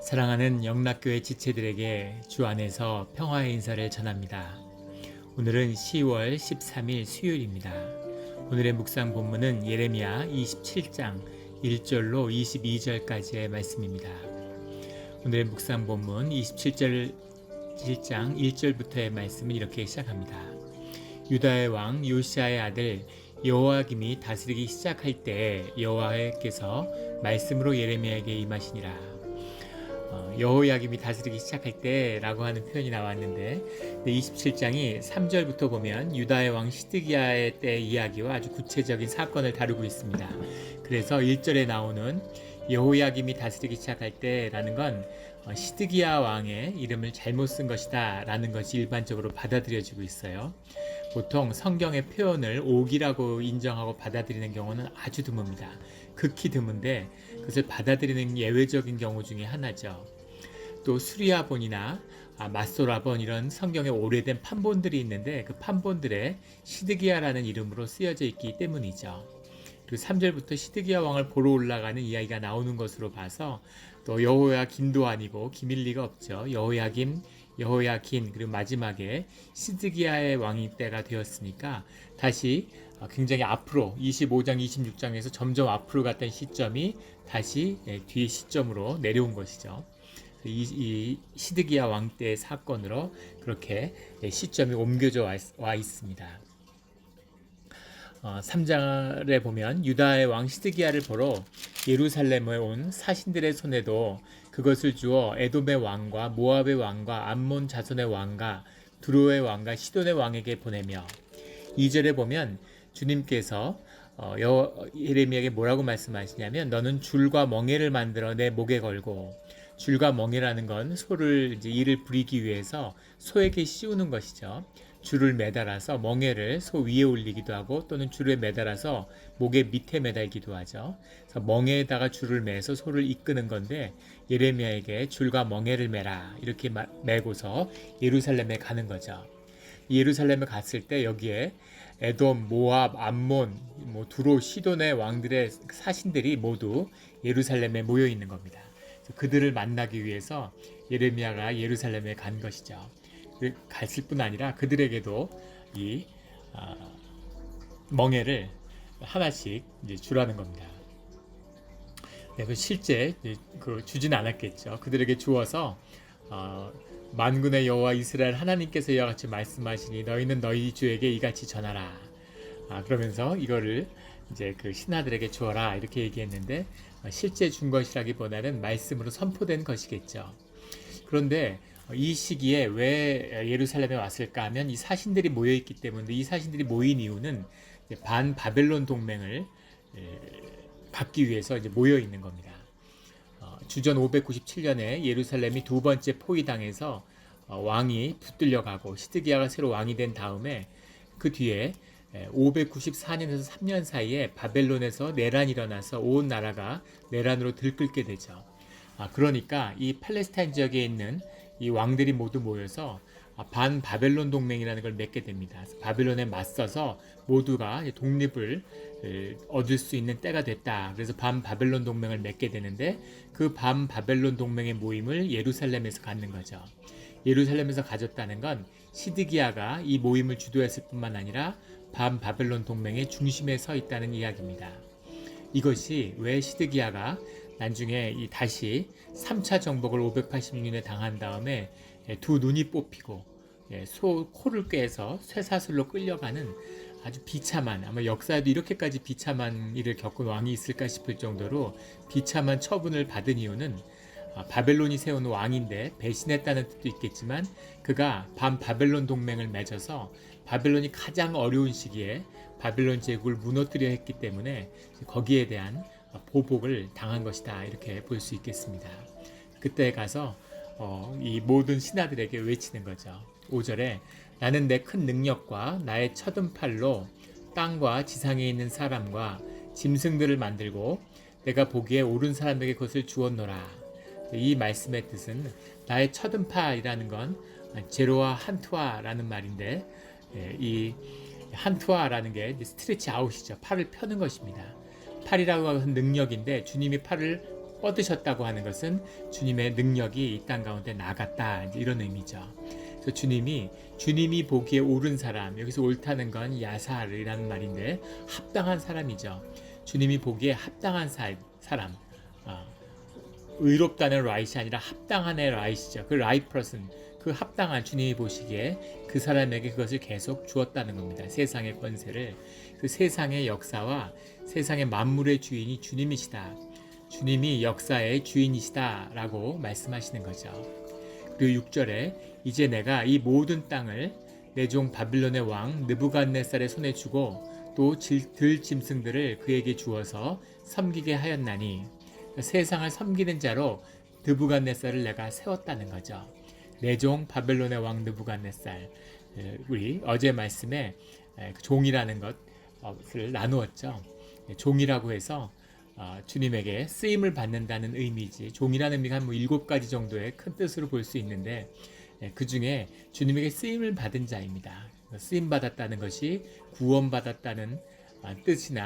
사랑하는 영락교회 지체들에게 주 안에서 평화의 인사를 전합니다. 오늘은 10월 13일 수요일입니다. 오늘의 묵상 본문은 예레미야 27장 1절로 22절까지의 말씀입니다. 오늘의 묵상 본문 27장 1절부터의 말씀은 이렇게 시작합니다. 유다의 왕 요시야의 아들 여호야김이 다스리기 시작할 때 여호와께서 말씀으로 예레미야에게 임하시니라. 여호야김이 다스리기 시작할 때라고 하는 표현이 나왔는데 27장이 3절부터 보면 유다의 왕 시드기야의 때 이야기와 아주 구체적인 사건을 다루고 있습니다. 그래서 1절에 나오는 여호야김이 다스리기 시작할 때라는 건 시드기야 왕의 이름을 잘못 쓴 것이다 라는 것이 일반적으로 받아들여지고 있어요. 보통 성경의 표현을 옥이라고 인정하고 받아들이는 경우는 아주 드뭅니다. 극히 드문데 그것을 받아들이는 예외적인 경우 중에 하나죠. 또 수리아본이나 마소라본 이런 성경에 오래된 판본들이 있는데 그 판본들에 시드기야라는 이름으로 쓰여져 있기 때문이죠. 그리고 3절부터 시드기야 왕을 보러 올라가는 이야기가 나오는 것으로 봐서 또 여호야김도 아니고 김일 리가 없죠. 여호야김, 여호야긴 그리고 마지막에 시드기야의 왕이 때가 되었으니까 다시 굉장히 앞으로 25장, 26장에서 점점 앞으로 갔던 시점이 다시 뒤의 시점으로 내려온 것이죠. 이 시드기야 왕 때의 사건으로 그렇게 시점이 옮겨져 와 있습니다. 3절에 보면 유다의 왕 시드기야를 보러 예루살렘에 온 사신들의 손에도 그것을 주어 에돔의 왕과 모압의 왕과 암몬 자손의 왕과 두로의 왕과 시돈의 왕에게 보내며 2절에 보면 주님께서 예레미야에게 뭐라고 말씀하시냐면 너는 줄과 멍에를 만들어 내 목에 걸고 줄과 멍에라는 건 소를 이를 부리기 위해서 소에게 씌우는 것이죠. 줄을 매달아서 멍에를 소 위에 올리기도 하고 또는 줄에 매달아서 목의 밑에 매달기도 하죠. 그래서 멍에에다가 줄을 매서 소를 이끄는 건데 예레미야에게 줄과 멍에를 매라 이렇게 매고서 예루살렘에 가는 거죠. 예루살렘에 갔을 때 여기에 에돔, 모압, 암몬, 두로, 시돈의 왕들의 사신들이 모두 예루살렘에 모여 있는 겁니다. 그들을 만나기 위해서 예레미야가 예루살렘에 간 것이죠. 갔을 뿐 아니라 그들에게도 이 멍에를 하나씩 이제 주라는 겁니다. 네, 실제 주진 않았겠죠. 그들에게 주어서 만군의 여호와 이스라엘 하나님께서 이와 같이 말씀하시니 너희는 너희 주에게 이같이 전하라. 그러면서 이거를 이제 그 신하들에게 주어라 이렇게 얘기했는데 실제 준 것이라기보다는 말씀으로 선포된 것이겠죠. 그런데 이 시기에 왜 예루살렘에 왔을까 하면 이 사신들이 모여있기 때문에 이 사신들이 모인 이유는 반 바벨론 동맹을 받기 위해서 이제 모여 있는 겁니다. 주전 597년에 예루살렘이 두 번째 포위당해서 왕이 붙들려가고 시드기야가 새로 왕이 된 다음에 그 뒤에 594년에서 3년 사이에 바벨론에서 내란이 일어나서 온 나라가 내란으로 들끓게 되죠. 그러니까 이 팔레스타인 지역에 있는 이 왕들이 모두 모여서 반 바벨론 동맹이라는 걸 맺게 됩니다. 바벨론에 맞서서 모두가 독립을 얻을 수 있는 때가 됐다. 그래서 반 바벨론 동맹을 맺게 되는데 그 반 바벨론 동맹의 모임을 예루살렘에서 갖는 거죠. 예루살렘에서 가졌다는 건 시드기야가 이 모임을 주도했을 뿐만 아니라 반 바벨론 동맹의 중심에 서 있다는 이야기입니다. 이것이 왜 시드기야가 나중에 다시 3차 정복을 586년에 당한 다음에 두 눈이 뽑히고 소 코를 꿰서 쇠사슬로 끌려가는 아주 비참한, 아마 역사에도 이렇게까지 비참한 일을 겪은 왕이 있을까 싶을 정도로 비참한 처분을 받은 이유는 바벨론이 세운 왕인데 배신했다는 뜻도 있겠지만 그가 반 바벨론 동맹을 맺어서 바벨론이 가장 어려운 시기에 바벨론 제국을 무너뜨려 했기 때문에 거기에 대한 보복을 당한 것이다 이렇게 볼 수 있겠습니다. 그때 가서 이 모든 신하들에게 외치는 거죠. 5절에 나는 내 큰 능력과 나의 쳐든 팔로 땅과 지상에 있는 사람과 짐승들을 만들고 내가 보기에 옳은 사람에게 그것을 주었노라. 이 말씀의 뜻은 나의 쳐든 팔이라는 건 제로와 한투아라는 말인데 이 한투아라는 게 스트레치 아웃이죠. 팔을 펴는 것입니다. 팔이라고 하는 능력인데 주님이 팔을 뻗으셨다고 하는 것은 주님의 능력이 이 땅 가운데 나갔다, 이런 의미죠. 그래서 주님이 보기에 옳은 사람, 여기서 옳다는 건 야살이라는 말인데 합당한 사람이죠. 주님이 보기에 합당한 사람, 의롭다는 right이 아니라 합당한의 right이죠. 그 right person, 그 합당한, 주님이 보시기에 그 사람에게 그것을 계속 주었다는 겁니다. 세상의 권세를. 그 세상의 역사와 세상의 만물의 주인이 주님이시다. 주님이 역사의 주인이시다 라고 말씀하시는 거죠. 그리고 6절에 이제 내가 이 모든 땅을 내 종 바빌론의 왕 느부갓네살의 손에 주고 또 들 짐승들을 그에게 주어서 섬기게 하였나니, 세상을 섬기는 자로 느부갓네살을 내가 세웠다는 거죠. 내 종 바벨론의 왕 느부갓네살, 우리 어제 말씀에 종이라는 것을 나누었죠. 종이라고 해서 주님에게 쓰임을 받는다는 의미지, 종이라는 의미가 한 7가지 정도의 큰 뜻으로 볼 수 있는데 그 중에 주님에게 쓰임을 받은 자입니다. 쓰임 받았다는 것이 구원받았다는 뜻은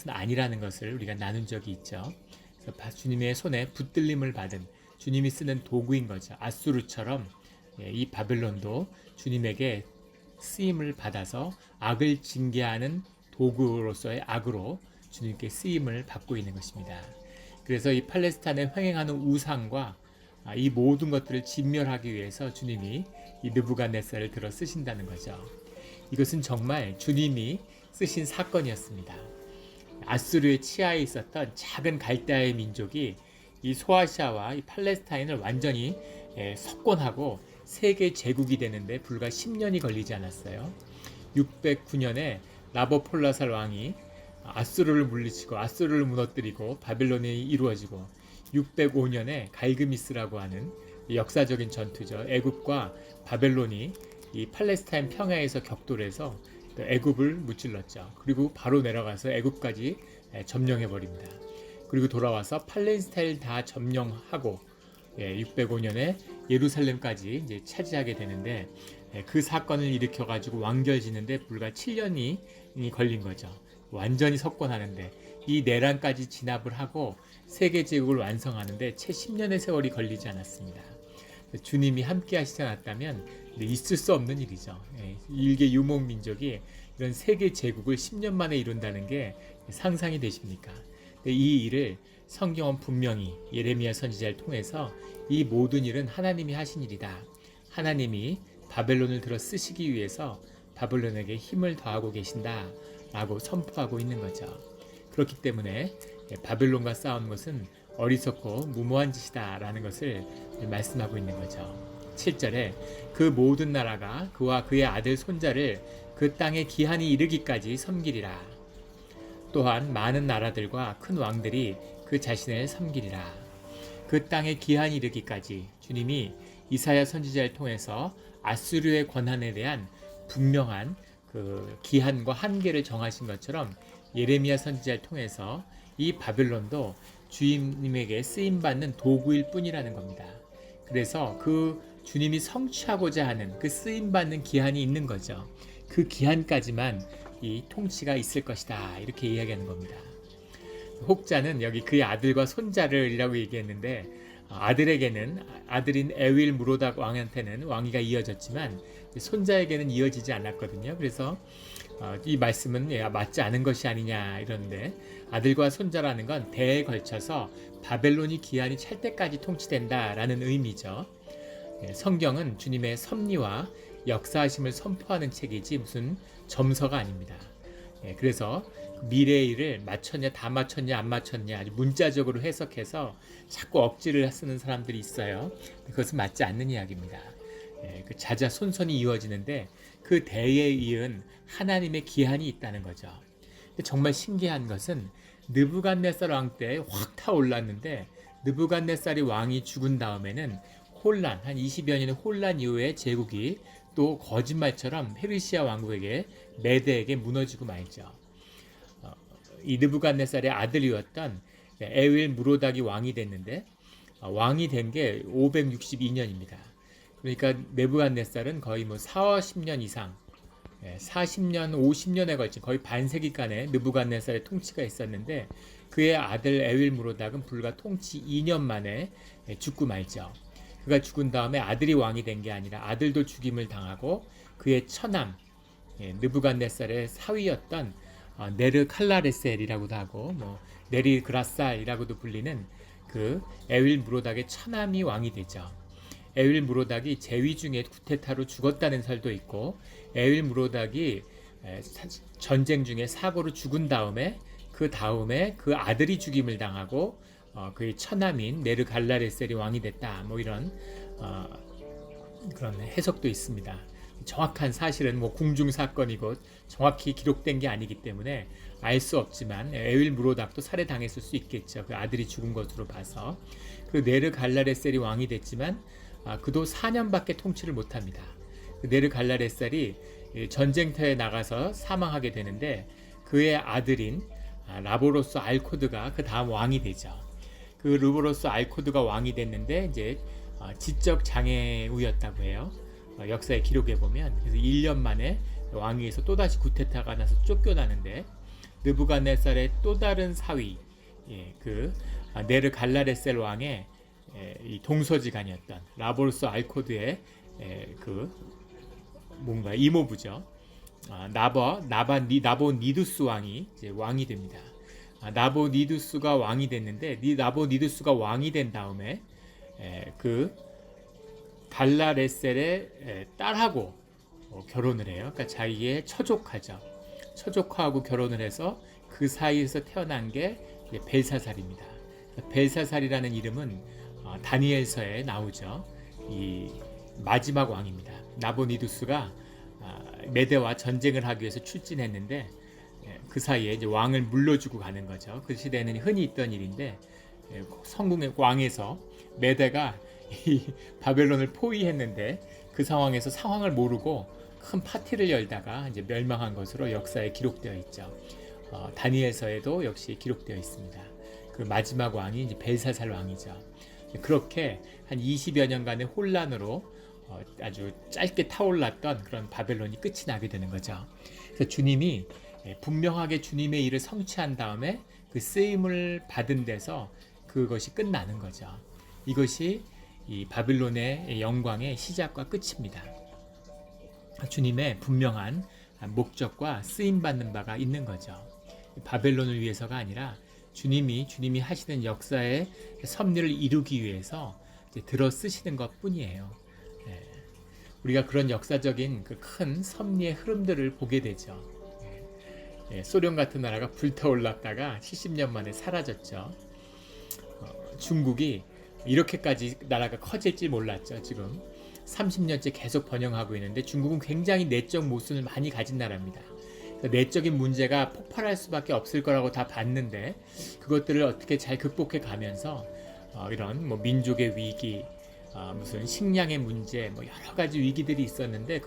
아니라는 것을 우리가 나눈 적이 있죠. 그래서 주님의 손에 붙들림을 받은, 주님이 쓰는 도구인 거죠. 아수르처럼 이 바벨론도 주님에게 쓰임을 받아서 악을 징계하는 도구로서의 악으로 주님께 쓰임을 받고 있는 것입니다. 그래서 이 팔레스타인에 횡행하는 우상과 이 모든 것들을 진멸하기 위해서 주님이 이 느부갓네살을 들어 쓰신다는 거죠. 이것은 정말 주님이 쓰신 사건이었습니다. 아수르의 치하에 있었던 작은 갈대아의 민족이 이 소아시아와 이 팔레스타인을 완전히 석권하고 세계 제국이 되는데 불과 10년이 걸리지 않았어요. 609년에 나보폴라살 왕이 아수르를 물리치고 아수르를 무너뜨리고 바빌론이 이루어지고, 605년에 갈그미스라고 하는 역사적인 전투죠. 애굽과 바벨론이 이 팔레스타인 평야에서 격돌해서 애굽을 무찔렀죠. 그리고 바로 내려가서 애굽까지 점령해 버립니다. 그리고 돌아와서 팔레스타인을 다 점령하고 605년에 예루살렘까지 이제 차지하게 되는데, 그 사건을 일으켜 가지고 완결짓는데 불과 7년이 걸린 거죠. 완전히 석권하는데, 이 내란까지 진압을 하고 세계 제국을 완성하는데 채 10년의 세월이 걸리지 않았습니다. 주님이 함께 하시지 않았다면 있을 수 없는 일이죠. 일개 유목 민족이 이런 세계 제국을 10년 만에 이룬다는 게 상상이 되십니까? 이 일을 성경은 분명히 예레미야 선지자를 통해서 이 모든 일은 하나님이 하신 일이다, 하나님이 바벨론을 들어 쓰시기 위해서 바벨론에게 힘을 더하고 계신다 라고 선포하고 있는 거죠. 그렇기 때문에 바벨론과 싸우는 것은 어리석고 무모한 짓이다 라는 것을 말씀하고 있는 거죠. 7절에 그 모든 나라가 그와 그의 아들 손자를 그 땅의 기한이 이르기까지 섬기리라. 또한 많은 나라들과 큰 왕들이 그 자신을 섬기리라. 그 땅의 기한이 이르기까지, 주님이 이사야 선지자를 통해서 아수르의 권한에 대한 분명한 그 기한과 한계를 정하신 것처럼 예레미야 선지자를 통해서 이 바벨론도 주님에게 쓰임받는 도구일 뿐이라는 겁니다. 그래서 그 주님이 성취하고자 하는 그 쓰임받는 기한이 있는 거죠. 그 기한까지만 이 통치가 있을 것이다, 이렇게 이야기하는 겁니다. 혹자는 여기 그의 아들과 손자를 이라고 얘기했는데, 아들에게는, 아들인 에윌 무로닥 왕한테는 왕위가 이어졌지만 손자에게는 이어지지 않았거든요. 그래서 이 말씀은 맞지 않은 것이 아니냐 이러는데, 아들과 손자라는 건 대에 걸쳐서 바벨론이 기한이 찰 때까지 통치된다라는 의미죠. 성경은 주님의 섭리와 역사하심을 선포하는 책이지 무슨 점서가 아닙니다. 그래서 미래의 일을 맞췄냐, 다 맞췄냐, 안 맞췄냐 아주 문자적으로 해석해서 자꾸 억지를 쓰는 사람들이 있어요. 그것은 맞지 않는 이야기입니다. 그 자자손손이 이루어지는데 그 대에 이은 하나님의 기한이 있다는 거죠. 정말 신기한 것은 느부갓네살 왕 때 확 타올랐는데, 느부갓네살이 왕이 죽은 다음에는 혼란, 한 20여 년의 혼란 이후에 제국이 또 거짓말처럼 페르시아 왕국에게, 메대에게 무너지고 말죠. 이 느부갓네살의 아들이었던 에윌 무로닥이 왕이 됐는데, 왕이 된 게 562년입니다. 그러니까 느부갓네살은 거의 4, 50년 이상 40년, 50년에 걸친 거의 반세기간의 느부갓네살의 통치가 있었는데 그의 아들 에윌무로닥은 불과 통치 2년 만에 죽고 말죠. 그가 죽은 다음에 아들이 왕이 된 게 아니라 아들도 죽임을 당하고 그의 처남 느부갓네살의 사위였던 네르칼라레셀이라고도 하고 뭐 네리그라살이라고도 불리는 그 에윌무로닥의 처남이 왕이 되죠. 에윌무로닥이 제위 중에 쿠데타로 죽었다는 설도 있고 에윌무로닥이 전쟁 중에 사고로 죽은 다음에 그 아들이 죽임을 당하고 그의 처남인 네르갈라레셀이 왕이 됐다. 뭐 이런 그런 해석도 있습니다. 정확한 사실은 뭐 궁중 사건이고 정확히 기록된 게 아니기 때문에 알 수 없지만 에윌무로닥도 살해당했을 수 있겠죠. 그 아들이 죽은 것으로 봐서. 그 네르갈라레셀이 왕이 됐지만 그도 4년밖에 통치를 못합니다. 그 네르갈라레셀이 전쟁터에 나가서 사망하게 되는데 그의 아들인 라보로스 알코드가 그 다음 왕이 되죠. 그 라보로스 알코드가 왕이 됐는데 이제 지적 장애우였다고 해요. 역사의 기록에 보면. 그래서 1년 만에 왕위에서 또다시 쿠데타가 나서 쫓겨나는데 느부갓네살의 또 다른 사위 그 네르갈라레셀 왕의 이 동서지간이었던 라보로스 알코드의 그 뭔가 이모부죠. 나보니두스 왕이 이제 왕이 됩니다. 나보니두스가 왕이 됐는데 나보니두스가 왕이 된 다음에 그 갈라레셀의 딸하고 결혼을 해요. 그러니까 자기의 처조카죠. 처조카하고 결혼을 해서 그 사이에서 태어난 게 벨사살입니다. 벨사살이라는 이름은 다니엘서에 나오죠. 이 마지막 왕입니다. 나보니두스가 메대와 전쟁을 하기 위해서 출진했는데 그 사이에 이제 왕을 물려주고 가는 거죠. 그 시대에는 흔히 있던 일인데 성궁의 왕에서 메대가 이 바벨론을 포위했는데 그 상황에서 상황을 모르고 큰 파티를 열다가 이제 멸망한 것으로 역사에 기록되어 있죠. 다니엘서에도 역시 기록되어 있습니다. 그 마지막 왕이 이제 벨사살 왕이죠. 그렇게 한 20여 년간의 혼란으로 아주 짧게 타올랐던 그런 바벨론이 끝이 나게 되는 거죠. 그래서 주님이 분명하게 주님의 일을 성취한 다음에 그 쓰임을 받은 데서 그것이 끝나는 거죠. 이것이 이 바빌론의 영광의 시작과 끝입니다. 주님의 분명한 목적과 쓰임 받는 바가 있는 거죠. 바벨론을 위해서가 아니라 주님이 하시는 역사의 섭리를 이루기 위해서 들어 쓰시는 것 뿐이에요. 우리가 그런 역사적인 그 큰 섭리의 흐름들을 보게 되죠. 소련 같은 나라가 불타올랐다가 70년 만에 사라졌죠. 중국이 이렇게까지 나라가 커질지 몰랐죠. 지금 30년째 계속 번영하고 있는데 중국은 굉장히 내적 모순을 많이 가진 나라입니다. 내적인 문제가 폭발할 수밖에 없을 거라고 다 봤는데 그것들을 어떻게 잘 극복해 가면서 이런 뭐 민족의 위기, 무슨 식량의 문제, 뭐 여러 가지 위기들이 있었는데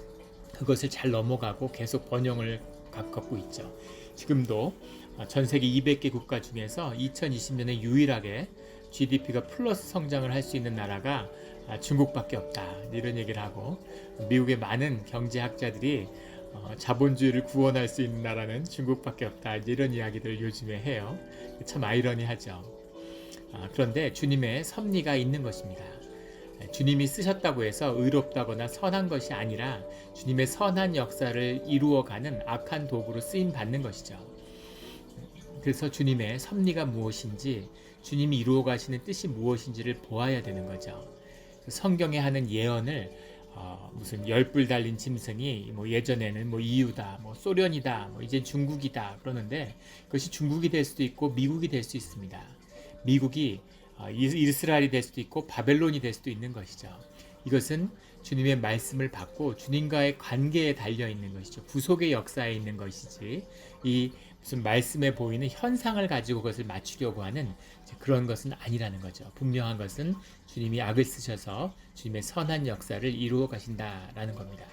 그것을 잘 넘어가고 계속 번영을 가깝고 있죠. 지금도 전 세계 200개 국가 중에서 2020년에 유일하게 GDP가 플러스 성장을 할 수 있는 나라가 중국밖에 없다. 이런 얘기를 하고 미국의 많은 경제학자들이 자본주의를 구원할 수 있는 나라는 중국밖에 없다. 이런 이야기들을 요즘에 해요. 참 아이러니하죠. 그런데 주님의 섭리가 있는 것입니다. 주님이 쓰셨다고 해서 의롭다거나 선한 것이 아니라 주님의 선한 역사를 이루어가는 악한 도구로 쓰임 받는 것이죠. 그래서 주님의 섭리가 무엇인지, 주님이 이루어 가시는 뜻이 무엇인지를 보아야 되는 거죠. 성경에 하는 예언을 무슨 열불 달린 짐승이 뭐 예전에는 뭐 EU다, 뭐 소련이다, 뭐 이제 중국이다 그러는데 그것이 중국이 될 수도 있고 미국이 될 수 있습니다. 미국이 이스라엘이 될 수도 있고 바벨론이 될 수도 있는 것이죠. 이것은 주님의 말씀을 받고 주님과의 관계에 달려 있는 것이죠. 구속의 역사에 있는 것이지 이 무슨 말씀에 보이는 현상을 가지고 그것을 맞추려고 하는 그런 것은 아니라는 거죠. 분명한 것은 주님이 악을 쓰셔서 주님의 선한 역사를 이루어 가신다라는 겁니다.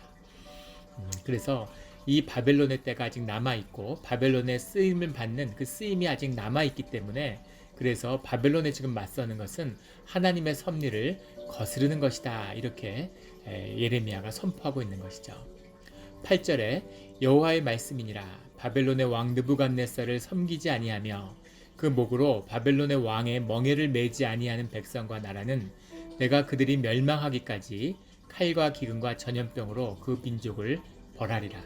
그래서 이 바벨론의 때가 아직 남아있고 바벨론의 쓰임을 받는 그 쓰임이 아직 남아있기 때문에 그래서 바벨론에 지금 맞서는 것은 하나님의 섭리를 거스르는 것이다. 이렇게 예레미야가 선포하고 있는 것이죠. 8절에 여호와의 말씀이니라. 바벨론의 왕 느부갓네살을 섬기지 아니하며 그 목으로 바벨론의 왕의 멍에를 매지 아니하는 백성과 나라는 내가 그들이 멸망하기까지 칼과 기근과 전염병으로 그 민족을 벌하리라.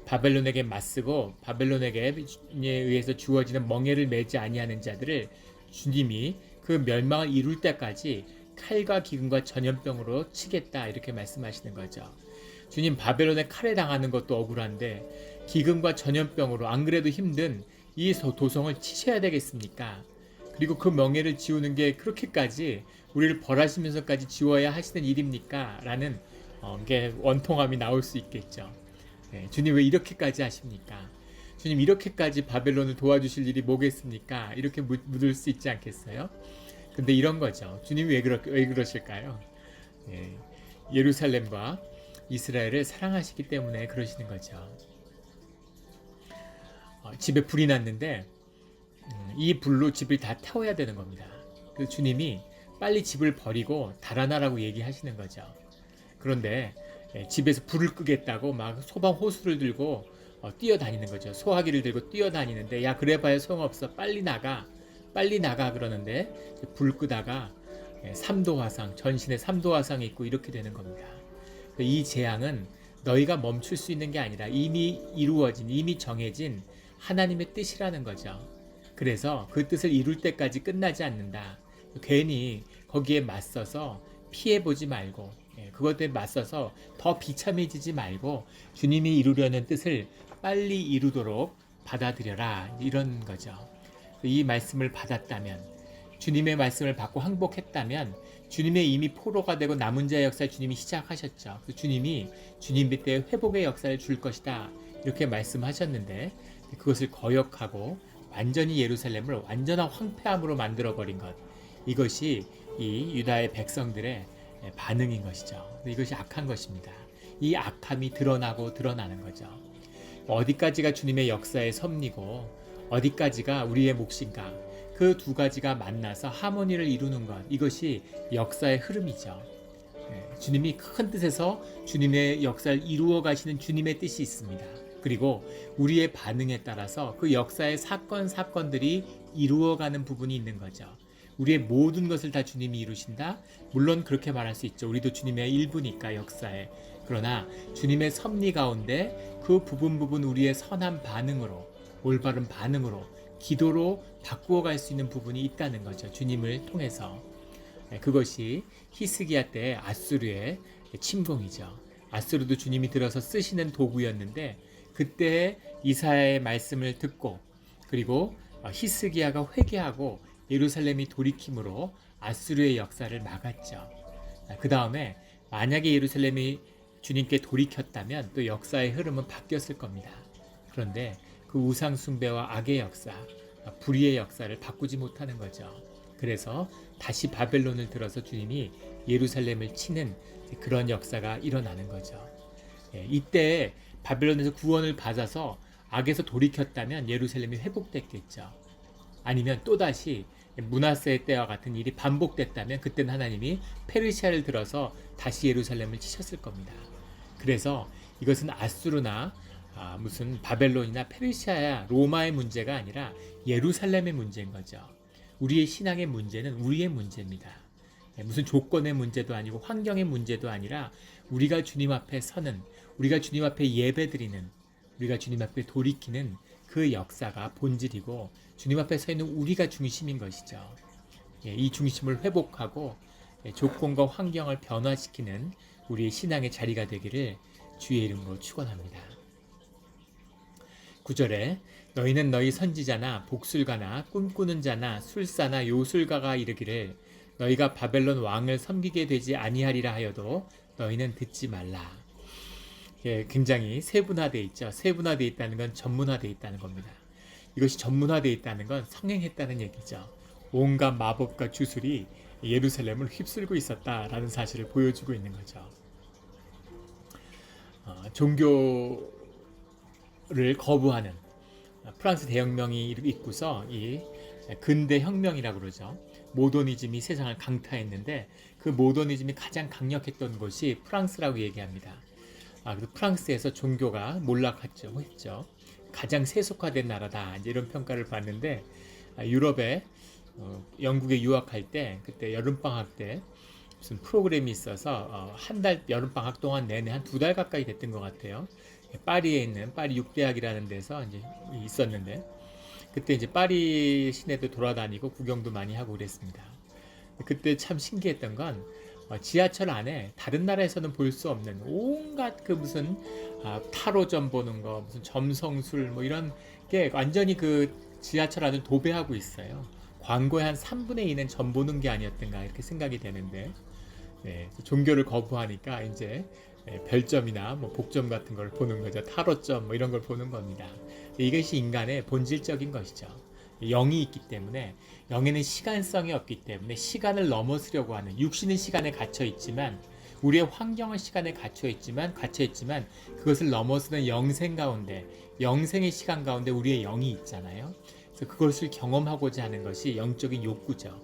바벨론에게 맞서고 바벨론에게 의해서 주어지는 멍에를 매지 아니하는 자들을 주님이 그 멸망을 이룰 때까지 칼과 기근과 전염병으로 치겠다, 이렇게 말씀하시는 거죠. 주님, 바벨론에 칼에 당하는 것도 억울한데 기근과 전염병으로 안 그래도 힘든 이 도성을 치셔야 되겠습니까? 그리고 그 명예를 지우는 게 그렇게까지 우리를 벌하시면서까지 지워야 하시는 일입니까? 라는 게 원통함이 나올 수 있겠죠. 네, 주님 왜 이렇게까지 하십니까? 주님, 이렇게까지 바벨론을 도와주실 일이 뭐겠습니까? 이렇게 묻을 수 있지 않겠어요? 근데 이런 거죠. 주님이 왜 그러실까요? 예, 예루살렘과 이스라엘을 사랑하시기 때문에 그러시는 거죠. 집에 불이 났는데 이 불로 집을 다 태워야 되는 겁니다. 그래서 주님이 빨리 집을 버리고 달아나라고 얘기하시는 거죠. 그런데 집에서 불을 끄겠다고 막 소방 호수를 들고 뛰어다니는 거죠. 소화기를 들고 뛰어다니는데, 야, 그래봐야 소용없어, 빨리 나가 그러는데 불 끄다가 3도 화상, 전신에 3도 화상이 있고 이렇게 되는 겁니다. 이 재앙은 너희가 멈출 수 있는 게 아니라 이미 이루어진, 이미 정해진 하나님의 뜻이라는 거죠. 그래서 그 뜻을 이룰 때까지 끝나지 않는다. 괜히 거기에 맞서서 피해보지 말고, 그것에 맞서서 더 비참해지지 말고 주님이 이루려는 뜻을 빨리 이루도록 받아들여라, 이런 거죠. 이 말씀을 받았다면, 주님의 말씀을 받고 항복했다면 주님의 이미 포로가 되고 남은 자의 역사를 주님이 시작하셨죠. 주님이 주님 때 회복의 역사를 줄 것이다, 이렇게 말씀하셨는데 그것을 거역하고 완전히 예루살렘을 완전한 황폐함으로 만들어버린 것, 이것이 이 유다의 백성들의 반응인 것이죠. 이것이 악한 것입니다. 이 악함이 드러나는 거죠. 어디까지가 주님의 역사의 섭리고 어디까지가 우리의 몫인가, 그 두 가지가 만나서 하모니를 이루는 것, 이것이 역사의 흐름이죠. 주님이 큰 뜻에서 주님의 역사를 이루어 가시는 주님의 뜻이 있습니다. 그리고 우리의 반응에 따라서 그 역사의 사건들이 이루어가는 부분이 있는 거죠. 우리의 모든 것을 다 주님이 이루신다? 물론 그렇게 말할 수 있죠. 우리도 주님의 일부니까, 역사에. 그러나 주님의 섭리 가운데 그 부분 우리의 선한 반응으로, 올바른 반응으로, 기도로 바꾸어 갈 수 있는 부분이 있다는 거죠. 주님을 통해서. 그것이 히스기야 때 아수르의 침공이죠. 아수르도 주님이 들어서 쓰시는 도구였는데 그때 이사야의 말씀을 듣고, 그리고 히스기야가 회개하고 예루살렘이 돌이킴으로 아수르의 역사를 막았죠. 그 다음에 만약에 예루살렘이 주님께 돌이켰다면 또 역사의 흐름은 바뀌었을 겁니다. 그런데 그 우상 숭배와 악의 역사, 불의의 역사를 바꾸지 못하는 거죠. 그래서 다시 바벨론을 들어서 주님이 예루살렘을 치는 그런 역사가 일어나는 거죠. 이때 바벨론에서 구원을 받아서 악에서 돌이켰다면 예루살렘이 회복됐겠죠. 아니면 또다시 므낫세의 때와 같은 일이 반복됐다면 그때는 하나님이 페르시아를 들어서 다시 예루살렘을 치셨을 겁니다. 그래서 이것은 아수르나 무슨 바벨론이나 페르시아야 로마의 문제가 아니라 예루살렘의 문제인 거죠. 우리의 신앙의 문제는 우리의 문제입니다. 무슨 조건의 문제도 아니고 환경의 문제도 아니라 우리가 주님 앞에 서는, 우리가 주님 앞에 예배드리는, 우리가 주님 앞에 돌이키는 그 역사가 본질이고 주님 앞에 서 있는 우리가 중심인 것이죠. 이 중심을 회복하고 조건과 환경을 변화시키는 우리의 신앙의 자리가 되기를 주의 이름으로 축원합니다. 9절에 너희는 너희 선지자나 복술가나 꿈꾸는 자나 술사나 요술가가 이르기를 너희가 바벨론 왕을 섬기게 되지 아니하리라 하여도 너희는 듣지 말라. 굉장히 세분화되어 있죠. 세분화되어 있다는 건 전문화되어 있다는 겁니다. 이것이 전문화되어 있다는 건 성행했다는 얘기죠. 온갖 마법과 주술이 예루살렘을 휩쓸고 있었다라는 사실을 보여주고 있는 거죠. 종교를 거부하는 프랑스 대혁명이 있고서 이 근대 혁명이라고 그러죠. 모더니즘이 세상을 강타했는데 그 모더니즘이 가장 강력했던 곳이 프랑스라고 얘기합니다. 그래서 프랑스에서 종교가 몰락했죠. 가장 세속화된 나라다. 이제 이런 평가를 받는데 유럽에 영국에 유학할 때 그때 여름방학 때 무슨 프로그램이 있어서 한 달 여름방학 동안 내내 한 2달 가까이 됐던 것 같아요. 파리에 있는 파리 육대학이라는 데서 이제 있었는데 그때 이제 파리 시내도 돌아다니고 구경도 많이 하고 그랬습니다. 그때 참 신기했던 건 지하철 안에 다른 나라에서는 볼 수 없는 온갖 그 무슨 타로점 보는 거, 무슨 점성술 뭐 이런 게 완전히 그 지하철 안을 도배하고 있어요. 광고의 한 3분의 2는 점 보는 게 아니었던가 이렇게 생각이 되는데 종교를 거부하니까 이제 별점이나 뭐 복점 같은 걸 보는 거죠. 타로점 뭐 이런 걸 보는 겁니다. 이것이 인간의 본질적인 것이죠. 영이 있기 때문에 영에는 시간성이 없기 때문에 시간을 넘어서려고 하는 육신은 시간에 갇혀 있지만 우리의 환경은 시간에 갇혀 있지만 그것을 넘어서는 영생 가운데 영생의 시간 가운데 우리의 영이 있잖아요. 그래서 그것을 경험하고자 하는 것이 영적인 욕구죠.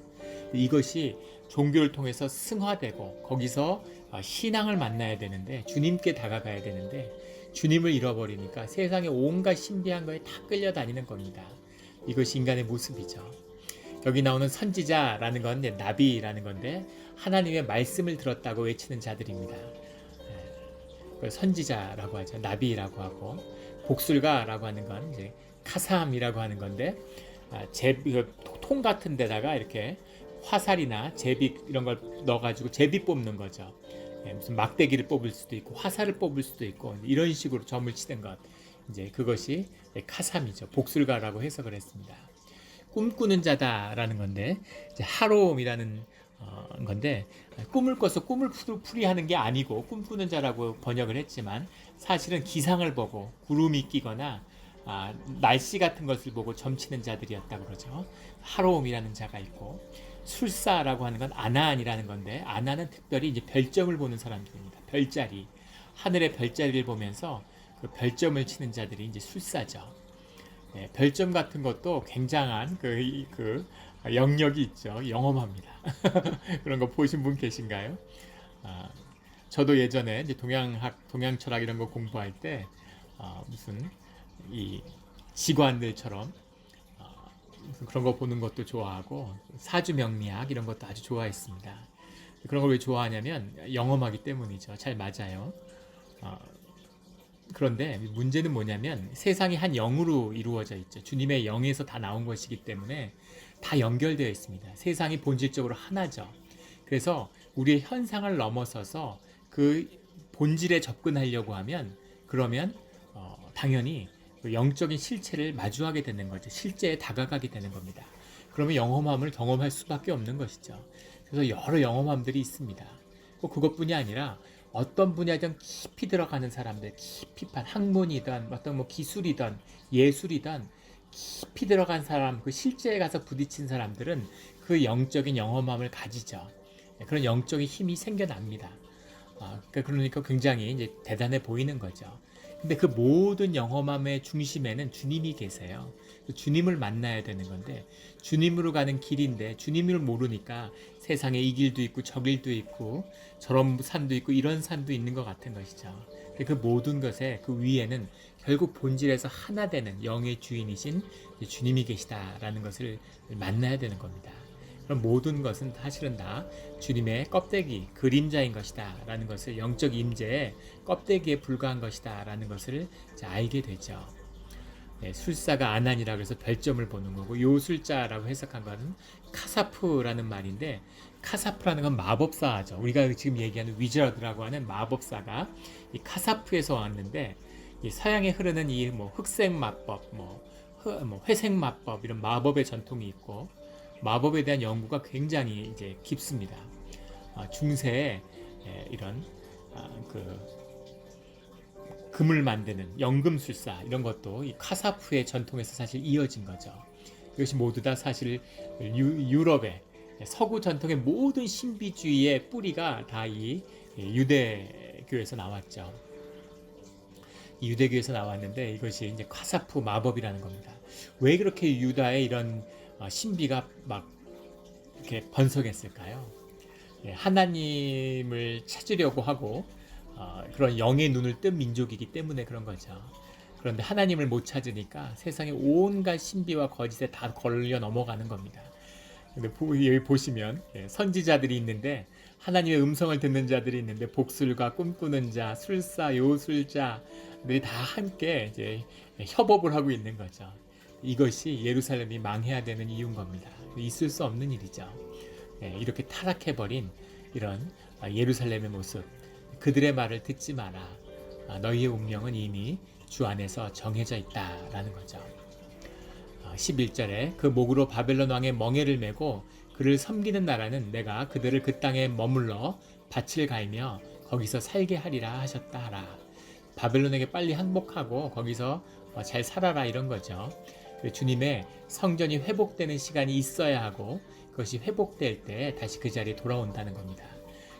이것이 종교를 통해서 승화되고 거기서 신앙을 만나야 되는데 주님께 다가가야 되는데 주님을 잃어버리니까 세상의 온갖 신비한 거에 다 끌려다니는 겁니다. 이것이 인간의 모습이죠. 여기 나오는 선지자라는 건 나비라는 건데 하나님의 말씀을 들었다고 외치는 자들입니다. 선지자라고 하죠. 나비라고 하고 복술가라고 하는 건 이제 카삼이라고 하는 건데 통 같은 데다가 이렇게 화살이나 제비 이런 걸 넣어가지고 제비 뽑는 거죠. 무슨 막대기를 뽑을 수도 있고 화살을 뽑을 수도 있고 이런 식으로 점을 치는 것. 이제 그것이 카삼이죠. 복술가라고 해석을 했습니다. 꿈꾸는 자다라는 건데 이제 하롬이라는 건데 꿈을 꿔서 꿈을 풀이하는 게 아니고 꿈꾸는 자라고 번역을 했지만 사실은 기상을 보고 구름이 끼거나 날씨 같은 것을 보고 점치는 자들이었다고 그러죠. 하롬이라는 자가 있고 술사라고 하는 건 아나안이라는 건데 아나는 특별히 이제 별점을 보는 사람들입니다. 별자리 하늘의 별자리를 보면서 그 별점을 치는 자들이 이제 술사죠. 별점 같은 것도 굉장한 그 영역이 있죠. 영험합니다. 그런 거 보신 분 계신가요? 저도 예전에 이제 동양철학 이런 거 공부할 때 무슨 이 지관들처럼 무슨 그런 거 보는 것도 좋아하고 사주명리학 이런 것도 아주 좋아했습니다. 그런 걸 왜 좋아하냐면 영험하기 때문이죠. 잘 맞아요. 그런데 문제는 뭐냐면 세상이 한 영으로 이루어져 있죠. 주님의 영에서 다 나온 것이기 때문에 다 연결되어 있습니다. 세상이 본질적으로 하나죠. 그래서 우리의 현상을 넘어서서 그 본질에 접근하려고 하면 그러면 당연히 그 영적인 실체를 마주하게 되는 거죠. 실제에 다가가게 되는 겁니다. 그러면 영험함을 경험할 수밖에 없는 것이죠. 그래서 여러 영험함들이 있습니다. 꼭 그것뿐이 아니라 어떤 분야든 깊이 들어가는 사람들, 깊이판 학문이든 어떤 뭐 기술이든 예술이든 깊이 들어간 사람, 그 실제에 가서 부딪힌 사람들은 그 영적인 영험함을 가지죠. 그런 영적인 힘이 생겨납니다. 그러니까 굉장히 이제 대단해 보이는 거죠. 근데 그 모든 영험함의 중심에는 주님이 계세요. 주님을 만나야 되는 건데 주님으로 가는 길인데 주님을 모르니까 세상에 이 길도 있고 저 길도 있고 저런 산도 있고 이런 산도 있는 것 같은 것이죠. 그 모든 것에 그 위에는 결국 본질에서 하나 되는 영의 주인이신 주님이 계시다라는 것을 만나야 되는 겁니다. 그럼 모든 것은 사실은 다 주님의 껍데기, 그림자인 것이다 라는 것을 영적 임재의 껍데기에 불과한 것이다 라는 것을 알게 되죠. 술사가 아난이라고 해서 별점을 보는 거고 요술자라고 해석한 것은 카사프라는 말인데 카사프라는 건 마법사죠. 우리가 지금 얘기하는 위저드라고 하는 마법사가 이 카사프에서 왔는데 이 서양에 흐르는 이 뭐 흑색 마법, 회색 마법 이런 마법의 전통이 있고 마법에 대한 연구가 굉장히 이제 깊습니다. 중세에 이런 금을 만드는 연금술사 이런 것도 이 카사프의 전통에서 사실 이어진 거죠. 이것이 모두 다 사실 유럽의 서구 전통의 모든 신비주의의 뿌리가 다 이 유대교에서 나왔죠. 이 유대교에서 나왔는데 이것이 이제 카사프 마법이라는 겁니다. 왜 그렇게 유다의 이런 신비가 막 이렇게 번성했을까요? 하나님을 찾으려고 하고 그런 영의 눈을 뜬 민족이기 때문에 그런 거죠. 그런데 하나님을 못 찾으니까 세상에 온갖 신비와 거짓에 다 걸려 넘어가는 겁니다. 근데 여기 보시면 선지자들이 있는데 하나님의 음성을 듣는 자들이 있는데 복술가, 꿈꾸는 자, 술사, 요술자들이 다 함께 이제 협업을 하고 있는 거죠. 이것이 예루살렘이 망해야 되는 이유인 겁니다. 있을 수 없는 일이죠. 이렇게 타락해버린 이런 예루살렘의 모습, 그들의 말을 듣지 마라. 너희의 운명은 이미 주 안에서 정해져 있다라는 거죠. 11절에 그 목으로 바벨론 왕의 멍에를 메고 그를 섬기는 나라는 내가 그들을 그 땅에 머물러 밭을 갈며 거기서 살게 하리라 하셨다 하라. 바벨론에게 빨리 항복하고 거기서 잘 살아라 이런 거죠. 주님의 성전이 회복되는 시간이 있어야 하고 그것이 회복될 때 다시 그 자리에 돌아온다는 겁니다.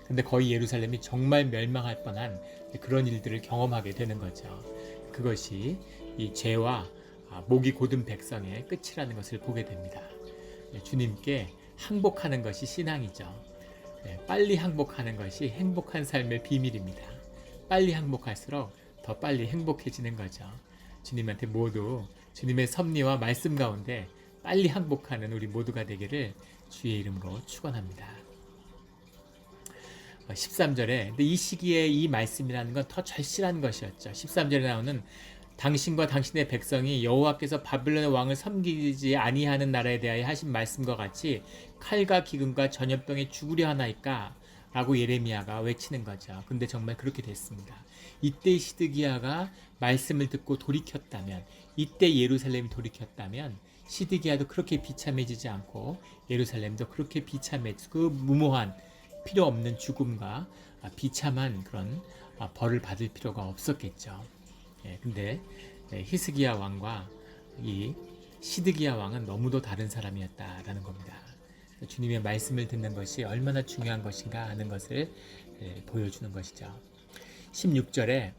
근데 거의 예루살렘이 정말 멸망할 뻔한 그런 일들을 경험하게 되는 거죠. 그것이 이 죄와 목이 곧은 백성의 끝이라는 것을 보게 됩니다. 주님께 항복하는 것이 신앙이죠. 빨리 항복하는 것이 행복한 삶의 비밀입니다. 빨리 항복할수록 더 빨리 행복해지는 거죠. 주님한테 모두 주님의 섭리와 말씀 가운데 빨리 항복하는 우리 모두가 되기를 주의 이름으로 축원합니다. 13절에 근데 이 시기에 이 말씀이라는 건 더 절실한 것이었죠. 13절에 나오는 당신과 당신의 백성이 여호와께서 바벨론의 왕을 섬기지 아니하는 나라에 대하여 하신 말씀과 같이 칼과 기근과 전염병에 죽으려 하나이까? 라고 예레미야가 외치는 거죠. 근데 정말 그렇게 됐습니다. 이때 시드기야가 말씀을 듣고 돌이켰다면, 이때 예루살렘이 돌이켰다면 시드기야도 그렇게 비참해지지 않고 예루살렘도 그렇게 비참해지고 무모한 필요 없는 죽음과 비참한 그런 벌을 받을 필요가 없었겠죠. 근데 히스기야 왕과 이 시드기야 왕은 너무도 다른 사람이었다라는 겁니다. 주님의 말씀을 듣는 것이 얼마나 중요한 것인가 하는 것을 보여주는 것이죠. 16절에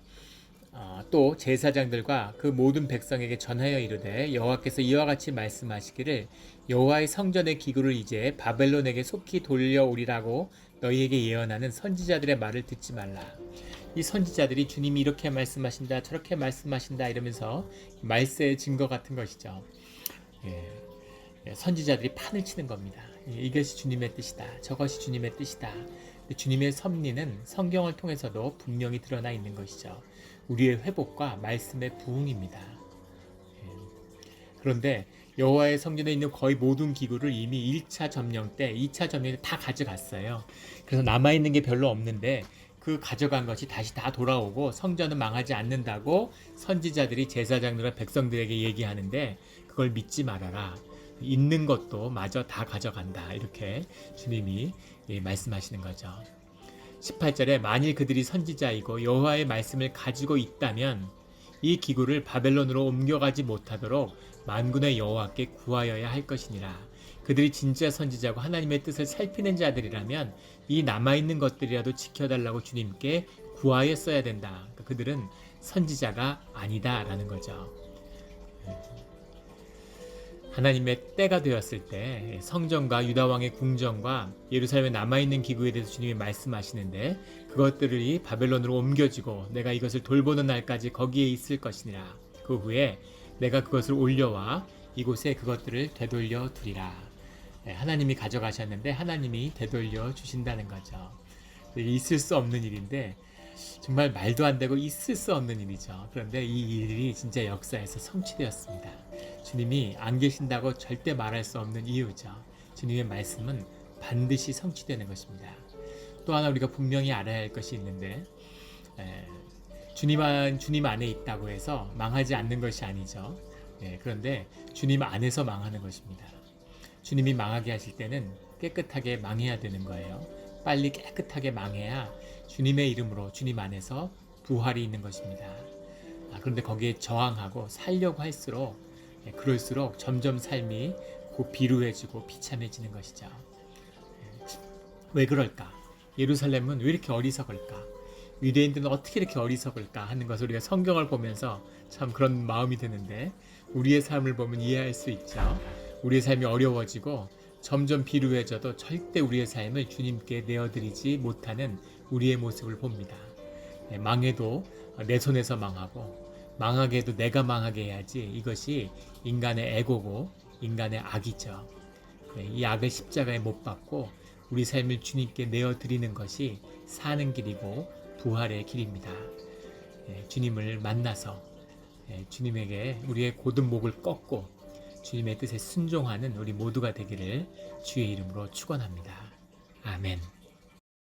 또 제사장들과 그 모든 백성에게 전하여 이르되 여호와께서 이와 같이 말씀하시기를 여호와의 성전의 기구를 이제 바벨론에게 속히 돌려오리라고 너희에게 예언하는 선지자들의 말을 듣지 말라. 이 선지자들이 주님이 이렇게 말씀하신다 저렇게 말씀하신다 이러면서 말세의 증거 같은 것이죠. 선지자들이 판을 치는 겁니다. 이것이 주님의 뜻이다. 저것이 주님의 뜻이다. 주님의 섭리는 성경을 통해서도 분명히 드러나 있는 것이죠. 우리의 회복과 말씀의 부흥입니다. 그런데 여호와의 성전에 있는 거의 모든 기구를 이미 1차 점령 때, 2차 점령 때 다 가져갔어요. 그래서 남아있는 게 별로 없는데 그 가져간 것이 다시 다 돌아오고 성전은 망하지 않는다고 선지자들이 제사장들과 백성들에게 얘기하는데 그걸 믿지 말아라. 있는 것도 마저 다 가져간다. 이렇게 주님이 말씀하시는 거죠. 18절에 만일 그들이 선지자이고 여호와의 말씀을 가지고 있다면 이 기구를 바벨론으로 옮겨가지 못하도록 만군의 여호와께 구하여야 할 것이니라. 그들이 진짜 선지자고 하나님의 뜻을 살피는 자들이라면 이 남아있는 것들이라도 지켜달라고 주님께 구하였어야 된다. 그러니까 그들은 선지자가 아니다라는 거죠. 하나님의 때가 되었을 때 성전과 유다왕의 궁전과 예루살렘에 남아있는 기구에 대해서 주님이 말씀하시는데 그것들이 바벨론으로 옮겨지고 내가 이것을 돌보는 날까지 거기에 있을 것이니라. 그 후에 내가 그것을 올려와 이곳에 그것들을 되돌려 두리라. 하나님이 가져가셨는데 하나님이 되돌려 주신다는 거죠. 있을 수 없는 일인데 정말 말도 안 되고 있을 수 없는 일이죠. 그런데 이 일이 진짜 역사에서 성취되었습니다. 주님이 안 계신다고 절대 말할 수 없는 이유죠. 주님의 말씀은 반드시 성취되는 것입니다. 또 하나 우리가 분명히 알아야 할 것이 있는데 주님 안에 있다고 해서 망하지 않는 것이 아니죠. 그런데 주님 안에서 망하는 것입니다. 주님이 망하게 하실 때는 깨끗하게 망해야 되는 거예요. 빨리 깨끗하게 망해야 주님의 이름으로 주님 안에서 부활이 있는 것입니다. 그런데 거기에 저항하고 살려고 할수록 그럴수록 점점 삶이 비루해지고 비참해지는 것이죠. 왜 그럴까? 예루살렘은 왜 이렇게 어리석을까? 유대인들은 어떻게 이렇게 어리석을까 하는 것을 우리가 성경을 보면서 참 그런 마음이 드는데 우리의 삶을 보면 이해할 수 있죠. 우리의 삶이 어려워지고 점점 비루해져도 절대 우리의 삶을 주님께 내어드리지 못하는 우리의 모습을 봅니다. 망해도 내 손에서 망하고 망하게 해도 내가 망하게 해야지, 이것이 인간의 에고고 인간의 악이죠. 이 악을 십자가에 못 박고 우리 삶을 주님께 내어드리는 것이 사는 길이고 부활의 길입니다. 주님을 만나서 주님에게 우리의 고든 목을 꺾고 주님의 뜻에 순종하는 우리 모두가 되기를 주의 이름으로 축원합니다. 아멘.